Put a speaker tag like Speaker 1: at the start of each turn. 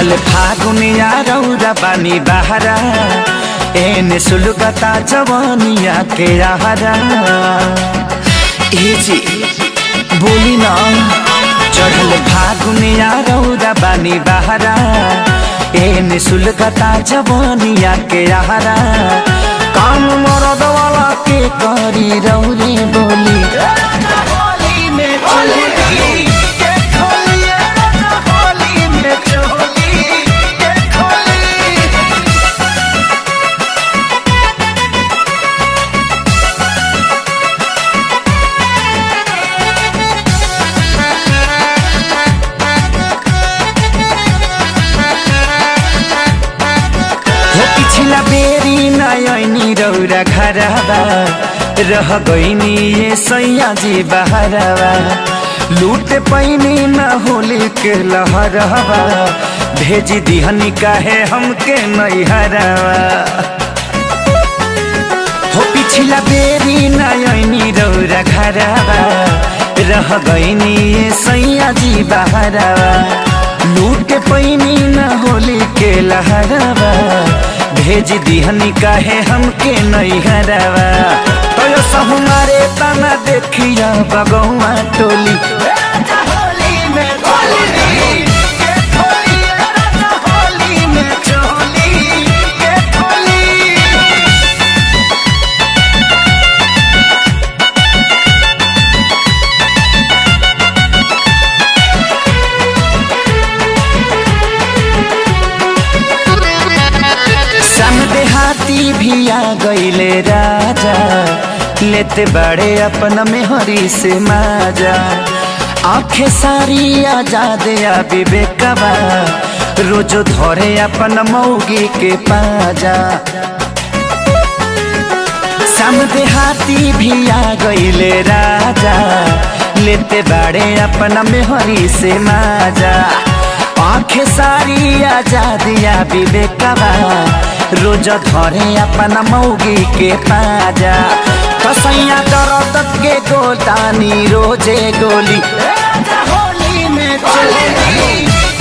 Speaker 1: चढ़ल फागुनिया रौरा बानी बहरा एने सुलगता जवानिया के आहरा। जी बोली ना, चढ़ल फागुनिया रौरा बानी बहरा एने सुलगता जवानिया के आहरा। काम मरद वाला के करी रौरी बोली पिछला बेरी नयनी रौरा घरवा रह गईनी ये सैया जी बहरवा। लूट पैनी न होली के लहरवा भेज दिहनी काहे हमके नैहरवा। हो पिछला बेरी नयनी रौरा घरवा रह गईनी ये सैया जी बहरवा। लूट पैनी न होली के लहरवा भेज दिहनी काहे हमके नैहरवा। तो यो सहुमारे तना देखिया बगौआ टोली देहाती भी आ गईले राजा लेते बड़े अपना मेहरी से माजा। आंखें सारी आजाद या विवेकवा रोज धरे अपन मौगी के पाजा। सम देहाती भी आ गईले राजा लेते बड़े अपना मेहरी से माजा। आंखें सारी आजाद या विवेकवा रोज धरे अपना मौगी के पाजा। कसैया दर्द के गोतानी रोजे गोली होली में चली।